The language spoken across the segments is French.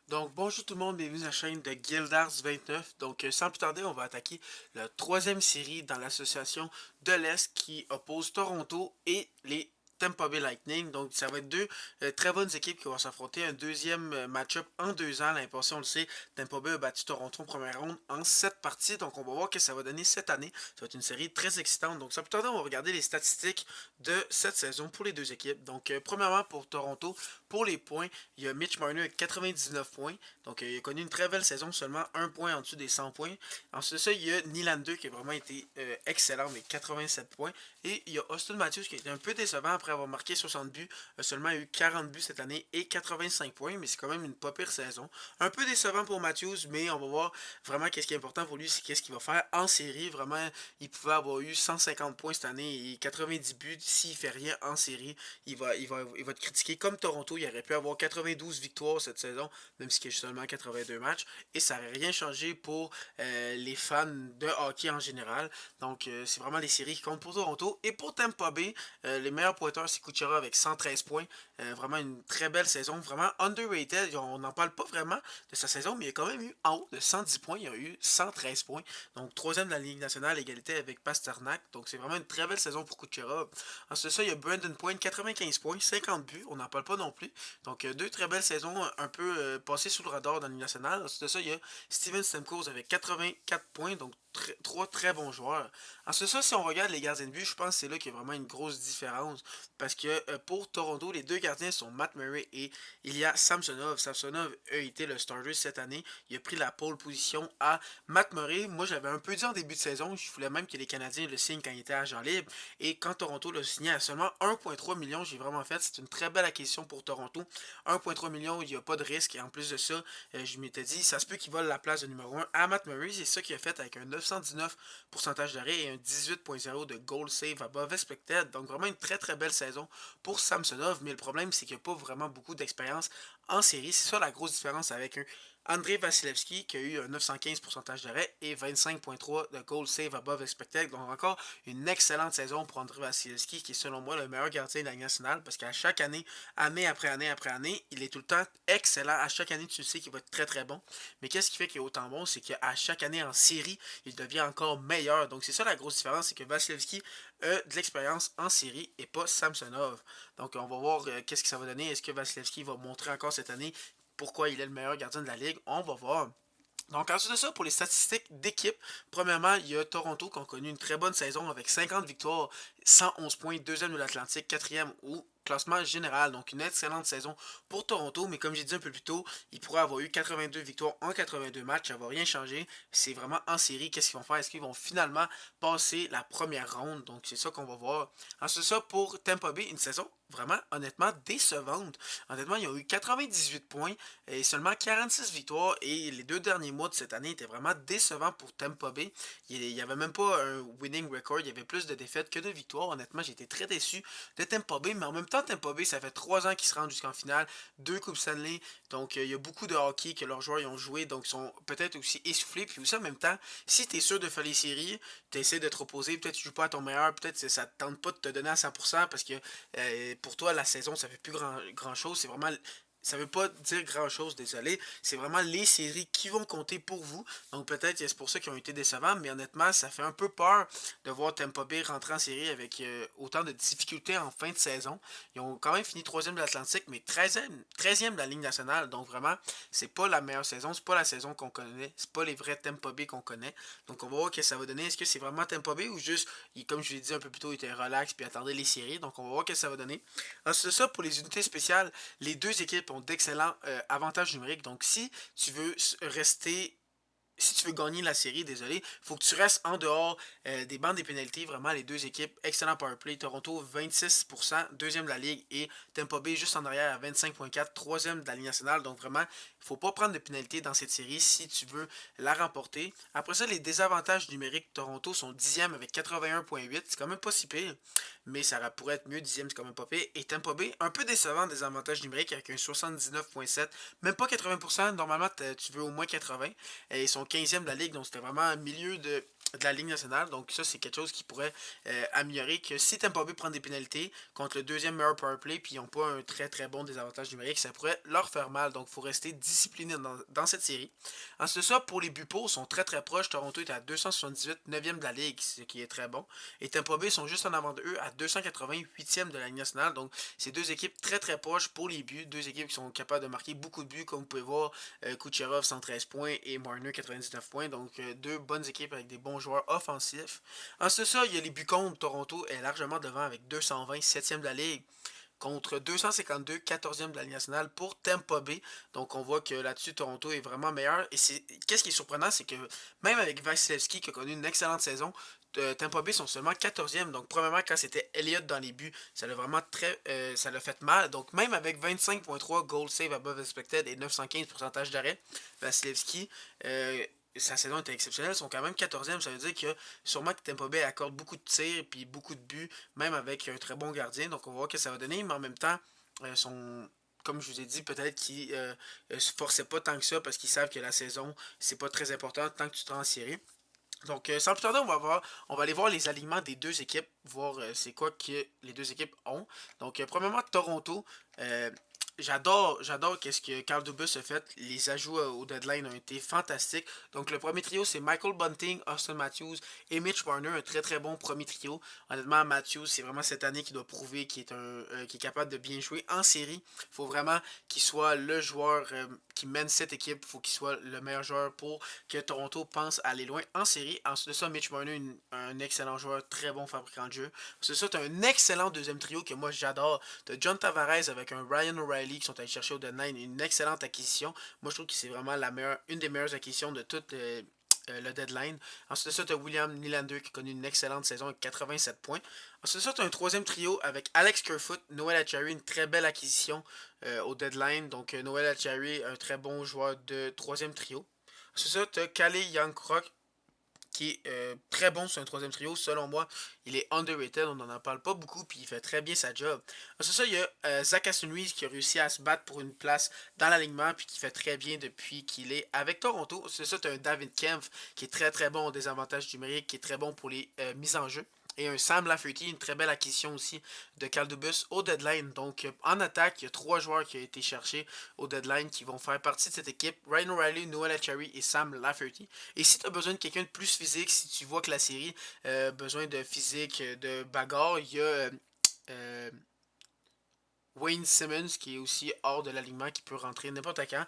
Donc bonjour tout le monde, bienvenue à la chaîne de Guildars 29. Donc sans plus tarder, on va attaquer la troisième série dans l'association de l'Est qui oppose Toronto et les Tampa Bay Lightning. Donc ça va être deux très bonnes équipes qui vont s'affronter. Un deuxième match-up en 2 ans. L'année passée, on le sait, Tampa Bay a battu Toronto en première ronde en 7 parties. Donc on va voir ce que ça va donner cette année. Ça va être une série très excitante. Donc sans plus tarder, on va regarder les statistiques de cette saison pour les deux équipes. Donc premièrement pour Toronto, pour les points, il y a Mitch Marner avec 99 points. Donc, il a connu une très belle saison, seulement un point en dessous des 100 points. Ensuite de ça, il y a Nylander qui a vraiment été excellent avec 87 points. Et il y a Austin Matthews qui a été un peu décevant après avoir marqué 60 buts. A seulement eu 40 buts cette année et 85 points, mais c'est quand même une pas pire saison. Un peu décevant pour Matthews, mais on va voir vraiment qu'est-ce qui est important pour lui, c'est qu'est-ce qu'il va faire en série. Vraiment, il pouvait avoir eu 150 points cette année et 90 buts. S'il fait rien en série, il va être critiqué comme Toronto. Il aurait pu avoir 92 victoires cette saison, même s'il y a seulement 82 matchs. Et ça n'aurait rien changé pour les fans de hockey en général. Donc, c'est vraiment les séries qui comptent pour Toronto. Et pour Tampa Bay, les meilleurs pointeurs, c'est Kuchera avec 113 points. Vraiment une très belle saison. Vraiment underrated. On n'en parle pas vraiment de sa saison, mais il a quand même eu en haut de 110 points. Il a eu 113 points. Donc, troisième de la Ligue nationale, égalité avec Pasternak. Donc, c'est vraiment une très belle saison pour Kuchera. Ensuite de ça, il y a Brandon Point, 95 points, 50 buts. On n'en parle pas non plus. Donc, deux très belles saisons, un peu passées sous le radar dans l'Union nationale. Ensuite de ça, il y a Steven Stamkos avec 84 points, donc trois très bons joueurs. Ensuite de ça, si on regarde les gardiens de but, je pense que c'est là qu'il y a vraiment une grosse différence. Parce que pour Toronto, les deux gardiens sont Matt Murray et Ilya Samsonov. Samsonov a été le starter cette année. Il a pris la pole position à Matt Murray. Moi, j'avais un peu dit en début de saison, je voulais même que les Canadiens le signent quand il était agent libre. Et quand Toronto l'a signé à seulement 1,3 million, j'ai vraiment fait. C'est une très belle acquisition pour Toronto. 1,3 million, il n'y a pas de risque. Et en plus de ça, je m'étais dit, ça se peut qu'il vole la place de numéro 1 à Matt Murray. C'est ça qu'il a fait avec un 919 pourcentage d'arrêt et un 18.0 de goal save above expected. Donc vraiment une très très belle saison pour Samsonov. Mais le problème, c'est qu'il n'y a pas vraiment beaucoup d'expérience en série. C'est ça la grosse différence avec un André Vasilevski qui a eu un 915 pourcentage d'arrêt et 25.3 de goal save above expected. Donc encore une excellente saison pour André Vasilevski qui est selon moi le meilleur gardien de la Ligue nationale parce qu'à chaque année, année après année après année, il est tout le temps excellent. À chaque année, tu sais qu'il va être très très bon. Mais qu'est-ce qui fait qu'il est autant bon? C'est qu'à chaque année en série, il devient encore meilleur. Donc c'est ça la grosse différence, c'est que Vasilevski a de l'expérience en série et pas Samsonov. Donc on va voir qu'est-ce que ça va donner. Est-ce que Vasilevski va montrer encore cette année pourquoi il est le meilleur gardien de la ligue? On va voir. Donc ensuite de ça, pour les statistiques d'équipe, premièrement, il y a Toronto qui ont connu une très bonne saison avec 50 victoires, 111 points, deuxième de l'Atlantique, quatrième au classement général. Donc une excellente saison pour Toronto, mais comme j'ai dit un peu plus tôt, ils pourraient avoir eu 82 victoires en 82 matchs, ça ne va rien changer. C'est vraiment en série, qu'est-ce qu'ils vont faire? Est-ce qu'ils vont finalement passer la première ronde? Donc c'est ça qu'on va voir. Ensuite de ça, pour Tampa Bay, une saison vraiment, honnêtement, décevante. Honnêtement, ils ont eu 98 points et seulement 46 victoires et les 2 derniers mois de cette année étaient vraiment décevants pour Tampa Bay. Il n'y avait même pas un winning record, il y avait plus de défaites que de victoires. Honnêtement, j'ai été très déçu de Tampa Bay, mais en même temps, Tampa Bay, ça fait 3 ans qu'ils se rendent jusqu'en finale, 2 Coupes Stanley, donc il y a beaucoup de hockey que leurs joueurs y ont joué, donc ils sont peut-être aussi essoufflés. Puis aussi en même temps, si tu es sûr de faire les séries, tu essaies de te reposer, peut-être tu joues pas à ton meilleur, peut-être ça te tente pas de te donner à 100% parce que pour toi, la saison, ça fait plus grand chose. C'est vraiment ça veut pas dire grand chose, désolé. C'est vraiment les séries qui vont compter pour vous. Donc peut-être c'est pour ça qu'ils ont été décevants, mais honnêtement, ça fait un peu peur de voir Tampa Bay rentrer en série avec autant de difficultés en fin de saison. Ils ont quand même fini troisième de l'Atlantique, mais 13e de la Ligue nationale. Donc vraiment, c'est pas la meilleure saison, c'est pas la saison qu'on connaît, c'est pas les vrais Tampa Bay qu'on connaît. Donc on va voir ce que ça va donner. Est-ce que c'est vraiment Tampa Bay ou juste, comme je l'ai dit un peu plus tôt, il était relax puis attendait les séries. Donc on va voir ce que ça va donner. Ensuite de ça, pour les unités spéciales, les deux équipes ont d'excellents avantages numériques. Donc, si tu veux gagner la série, désolé, il faut que tu restes en dehors des bandes des pénalités. Vraiment, les deux équipes, excellent powerplay. Toronto, 26%, deuxième de la ligue, et Tampa Bay juste en arrière à 25,4, troisième de la ligue nationale. Donc vraiment, il ne faut pas prendre de pénalité dans cette série si tu veux la remporter. Après ça, les désavantages numériques, Toronto sont dixième avec 81,8. C'est quand même pas si pire, mais ça pourrait être mieux. Dixième, c'est quand même pas pire. Et Tampa Bay, un peu décevant des avantages numériques avec un 79,7. Même pas 80%. Normalement, tu veux au moins 80. Et ils sont 15e de la ligue, donc c'était vraiment un milieu de la Ligue nationale. Donc ça, c'est quelque chose qui pourrait améliorer. Que si Tampa Bay prend des pénalités contre le deuxième meilleur powerplay, puis ils n'ont pas un très très bon désavantage numérique, ça pourrait leur faire mal. Donc il faut rester discipliné dans cette série. Ensuite de ça, pour les buts pour, sont très très proches. Toronto est à 278, 9e de la Ligue, ce qui est très bon. Et Tampa Bay sont juste en avant de eux à 280, 8e de la Ligue nationale. Donc c'est deux équipes très très proches pour les buts. Deux équipes qui sont capables de marquer beaucoup de buts, comme vous pouvez voir. Kucherov 113 points et Marner 99 points. Donc deux bonnes équipes avec des bons joueurs offensifs. Ensuite de ça, il y a les buts contre. Toronto est largement devant avec 220, 7e de la Ligue contre 252, 14e de la Ligue nationale pour Tampa Bay. Donc on voit que là-dessus, Toronto est vraiment meilleur. Et qu'est-ce qui est surprenant, c'est que même avec Vasilevski qui a connu une excellente saison, Tampa Bay sont seulement 14e. Donc premièrement, quand c'était Elliott dans les buts, ça l'a vraiment ça l'a fait mal. Donc même avec 25.3 goal save above expected et 915% d'arrêt, Vasilevski, sa saison était exceptionnelle, ils sont quand même 14e, ça veut dire que sûrement que Tampa Bay accorde beaucoup de tirs et beaucoup de buts, même avec un très bon gardien, donc on va voir ce que ça va donner, mais en même temps, comme je vous ai dit, peut-être qu'ils se forçaient pas tant que ça parce qu'ils savent que la saison, c'est pas très important tant que tu te rends en série. Donc, sans plus tarder, on va aller voir les alignements des deux équipes, voir c'est quoi que les deux équipes ont. Donc, premièrement, Toronto, euh, j'adore qu'est-ce que Carl Dubus a fait. Les ajouts au deadline ont été fantastiques. Donc, le premier trio, c'est Michael Bunting, Austin Matthews et Mitch Marner, un très très bon premier trio. Honnêtement, Matthews, c'est vraiment cette année qu'il doit prouver qu'il est capable de bien jouer en série. Il faut vraiment qu'il soit le joueur qui mène cette équipe. Il faut qu'il soit le meilleur joueur pour que Toronto pense aller loin en série. Ensuite de ça, Mitch Marner, un excellent joueur, très bon fabricant de jeu. Ensuite de ça, tu as un excellent deuxième trio que moi j'adore. Tu as John Tavares avec un Ryan O'Reilly qui sont allés chercher au deadline, une excellente acquisition. Moi je trouve que c'est vraiment une des meilleures acquisitions de toute le deadline. Ensuite de ça, tu as William Nylander qui a connu une excellente saison avec 87 points. Ensuite de ça, tu as un troisième trio avec Alex Kerfoot, Noel Acciari, une très belle acquisition au deadline. Donc Noel Acciari, un très bon joueur de troisième trio. Ensuite de ça, tu as Kalle Youngcrock qui est très bon sur un troisième trio. Selon moi, il est underrated, on n'en parle pas beaucoup, puis il fait très bien sa job. Ensuite ça, il y a Zach Aston-Reese qui a réussi à se battre pour une place dans l'alignement, puis qui fait très bien depuis qu'il est avec Toronto. C'est ça, tu as un David Kempf qui est très très bon au désavantage numérique, qui est très bon pour les mises en jeu. Et un Sam Lafferty, une très belle acquisition aussi de Caldubus au deadline. Donc en attaque, il y a trois joueurs qui ont été cherchés au deadline qui vont faire partie de cette équipe. Ryan O'Reilly, Noel Acciari et Sam Lafferty. Et si tu as besoin de quelqu'un de plus physique, si tu vois que la série a besoin de physique, de bagarre, il y a euh, Wayne Simmons qui est aussi hors de l'alignement, qui peut rentrer n'importe quand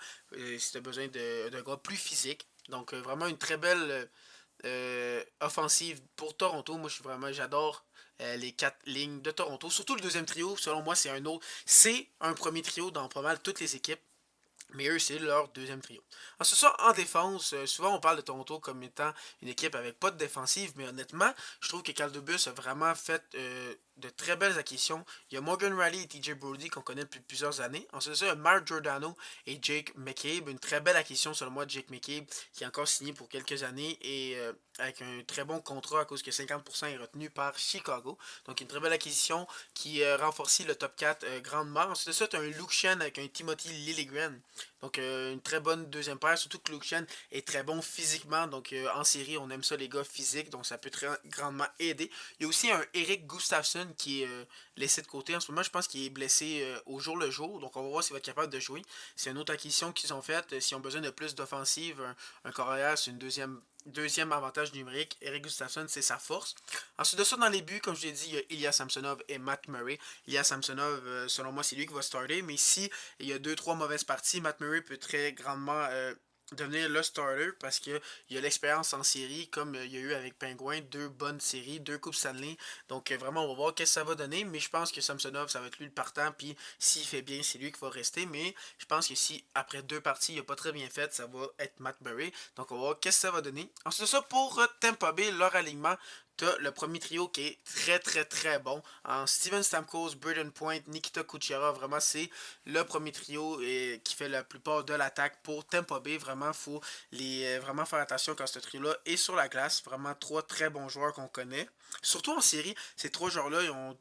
si tu as besoin de gars plus physiques. Donc vraiment une très belle offensive pour Toronto. Moi, j'adore les quatre lignes de Toronto. Surtout le deuxième trio, selon moi, c'est un premier trio dans pas mal toutes les équipes. Mais eux, c'est leur deuxième trio. Ensuite, ça, en défense, souvent on parle de Toronto comme étant une équipe avec pas de défensive, mais honnêtement, je trouve que Caldebus a vraiment fait de très belles acquisitions. Il y a Morgan Riley et TJ Brody qu'on connaît depuis plusieurs années. Ensuite, ça, il y a Mark Giordano et Jake McCabe. Une très belle acquisition, selon moi, de Jake McCabe, qui est encore signé pour quelques années et avec un très bon contrat à cause que 50% est retenu par Chicago. Donc, une très belle acquisition qui renforce le top 4 grandement. Ensuite, ça, tu as un Luke Shen avec un Timothy Liljegren. Donc, une très bonne deuxième paire. Surtout que Luke Shen est très bon physiquement. Donc, en série, on aime ça, les gars physiques. Donc, ça peut très grandement aider. Il y a aussi un Eric Gustafsson qui est laissé de côté. En ce moment, je pense qu'il est blessé au jour le jour. Donc, on va voir s'il va être capable de jouer. C'est une autre acquisition qu'ils ont faite. S'ils ont besoin de plus d'offensive, un carrière, c'est une deuxième avantage numérique. Eric Gustafsson, c'est sa force. Ensuite de ça, dans les buts, comme je l'ai dit, il y a Ilya Samsonov et Matt Murray. Ilya Samsonov, selon moi, c'est lui qui va starter. Mais si il y a 2-3 mauvaises parties, Matt Murray peut très grandement devenir le starter parce qu'il a l'expérience en série comme il y a eu avec Penguin, deux bonnes séries, deux coupes Stanley. Donc vraiment on va voir qu'est-ce que ça va donner, mais je pense que Samsonov ça va être lui le partant, puis s'il fait bien c'est lui qui va rester, mais je pense que si après deux parties il n'a pas très bien fait, ça va être Matt Murray. Donc on va voir qu'est-ce que ça va donner. Ensuite de ça pour Tampa Bay, leur alignement, t'as le premier trio qui est très très très bon. En Steven Stamkos, Braden Point, Nikita Kucherov, vraiment c'est le premier trio qui fait la plupart de l'attaque pour Tampa Bay. Vraiment, il faut vraiment faire attention quand ce trio-là est sur la glace. Vraiment trois très bons joueurs qu'on connaît. Surtout en série, ces trois joueurs-là, ils ont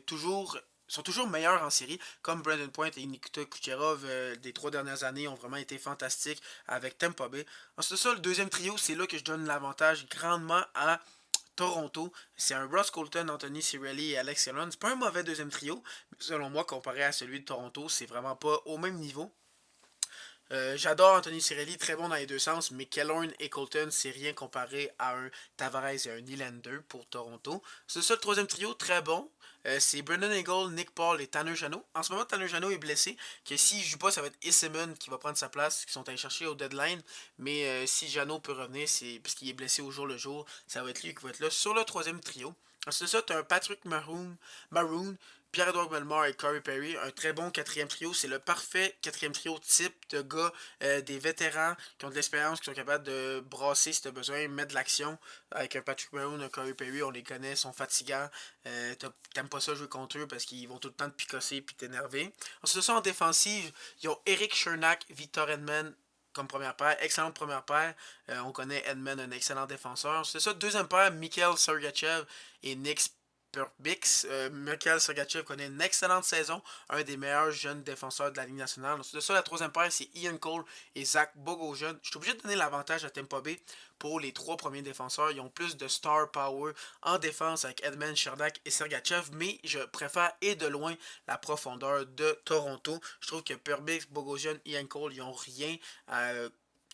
toujours sont toujours meilleurs en série, comme Brandon Point et Nikita Kucherov des 3 dernières années ont vraiment été fantastiques avec Tampa Bay. Ensuite de ça, le deuxième trio, c'est là que je donne l'avantage grandement à Toronto. C'est un Ross Colton, Anthony Cirelli et Alex Callon. C'est pas un mauvais deuxième trio, mais selon moi, comparé à celui de Toronto, c'est vraiment pas au même niveau. J'adore Anthony Cirelli, très bon dans les deux sens, mais Killorn et Colton, c'est rien comparé à un Tavares et un Nylander pour Toronto. C'est ça le troisième trio, très bon. C'est Brendan Eagle, Nick Paul et Tanner Jeannot. En ce moment, Tanner Jeannot est blessé, que s'il joue pas, ça va être Isseman qui va prendre sa place, qui sont allés chercher au deadline. Mais si Jeannot peut revenir, c'est parce qu'il est blessé au jour le jour, ça va être lui qui va être là sur le troisième trio. Ensuite de ça, tu as un Patrick Maroon, Pierre-Edouard Bellemare et Corey Perry, un très bon quatrième trio. C'est le parfait quatrième trio type de gars, des vétérans qui ont de l'expérience, qui sont capables de brasser si tu as besoin, mettre de l'action. Avec un Patrick Maroon, un Corey Perry, on les connaît, ils sont fatigants. T'aimes pas ça jouer contre eux parce qu'ils vont tout le temps te picosser et t'énerver. Ensuite, ça en défensive, ils ont Eric Chernak, Victor Edman, comme première paire, excellente première paire. On connaît Edman, un excellent défenseur. C'est ça, deuxième paire, Mikhail Sergachev et Nick Perbix. Mikhail Sergachev connaît une excellente saison, un des meilleurs jeunes défenseurs de la Ligue nationale. Ensuite de ça, la troisième paire, c'est Ian Cole et Zach Bogosian. Je suis obligé de donner l'avantage à Tampa Bay pour les trois premiers défenseurs. Ils ont plus de star power en défense avec Edman, Chernak et Sergachev, mais je préfère et de loin la profondeur de Toronto. Je trouve que Perbix, Bogosian, Ian Cole, ils n'ont rien à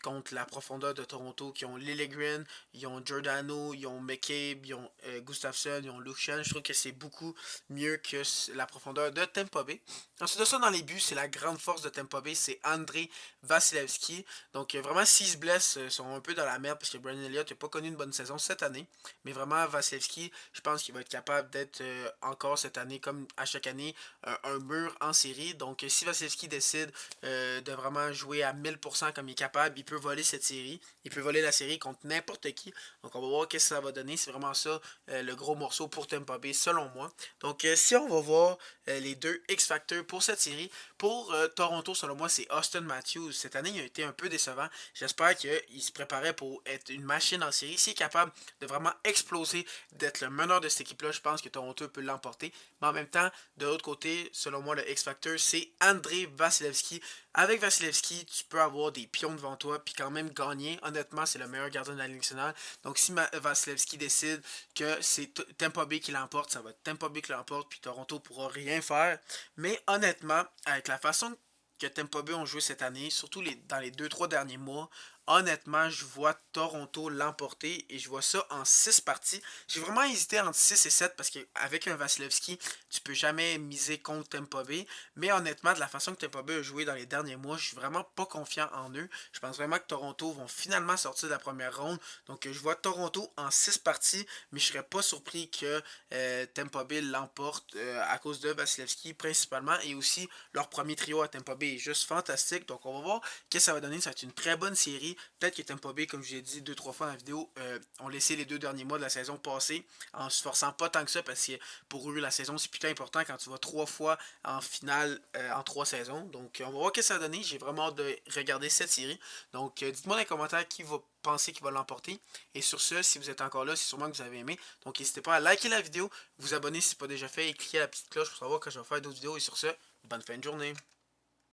contre la profondeur de Toronto, qui ont Liljegren, ils ont Giordano, ils ont McCabe, ils ont Gustafsson, ils ont Lucian. Je trouve que c'est beaucoup mieux que la profondeur de Tampa Bay. Ensuite de ça, dans les buts, c'est la grande force de Tampa Bay, c'est André Vasilevski. Donc vraiment, s'ils se blessent, sont un peu dans la merde parce que Brandon Elliott n'a pas connu une bonne saison cette année. Mais vraiment, Vasilevski, je pense qu'il va être capable d'être encore cette année, comme à chaque année, un mur en série. Donc si Vasilevski décide de vraiment jouer à 1000% comme il est capable, il peut voler cette série. Il peut voler la série contre n'importe qui. Donc on va voir qu'est-ce que ça va donner. C'est vraiment ça le gros morceau pour Tampa Bay selon moi. Donc si on va voir les deux X-Factors pour cette série, pour Toronto selon moi c'est Austin Matthews. Cette année il a été un peu décevant. J'espère qu'il se préparait pour être une machine en série. S'il est capable de vraiment exploser, d'être le meneur de cette équipe-là, je pense que Toronto peut l'emporter. Mais en même temps, de l'autre côté, selon moi le X-Factor c'est André Vasilevski. Avec Vasilevski, tu peux avoir des pions devant toi puis quand même gagner. Honnêtement, c'est le meilleur gardien de la Ligue nationale. Donc si Vasilevski décide que c'est Tampa Bay qui l'emporte, ça va être Tampa Bay qui l'emporte puis Toronto pourra rien faire. Mais honnêtement, avec la façon que Tampa Bay ont joué cette année, surtout dans les 2-3 derniers mois, honnêtement, je vois Toronto l'emporter et je vois ça en 6 parties. J'ai vraiment hésité entre 6 et 7 parce qu'avec un Vasilevski, tu peux jamais miser contre Tampa Bay. Mais honnêtement, de la façon que Tampa Bay a joué dans les derniers mois, je suis vraiment pas confiant en eux. Je pense vraiment que Toronto vont finalement sortir de la première ronde. Donc je vois Toronto en 6 parties, mais je serais pas surpris que Tampa Bay l'emporte à cause de Vasilevski principalement et aussi leur premier trio à Tampa Bay est juste fantastique. Donc on va voir qu'est-ce que ça va donner. Ça va être une très bonne série. Peut-être que Tampa Bay, comme je l'ai dit 2-3 fois dans la vidéo, ont laissé les 2 derniers mois de la saison passer en se forçant pas tant que ça parce que pour eux la saison c'est putain important quand tu vas 3 fois en finale en 3 saisons. Donc on va voir ce que ça va donner. J'ai vraiment hâte de regarder cette série. Donc dites-moi dans les commentaires qui va penser qu'il va l'emporter. Et sur ce, si vous êtes encore là, c'est sûrement que vous avez aimé. Donc n'hésitez pas à liker la vidéo, vous abonner si ce n'est pas déjà fait et cliquer à la petite cloche pour savoir quand je vais faire d'autres vidéos. Et sur ce, bonne fin de journée.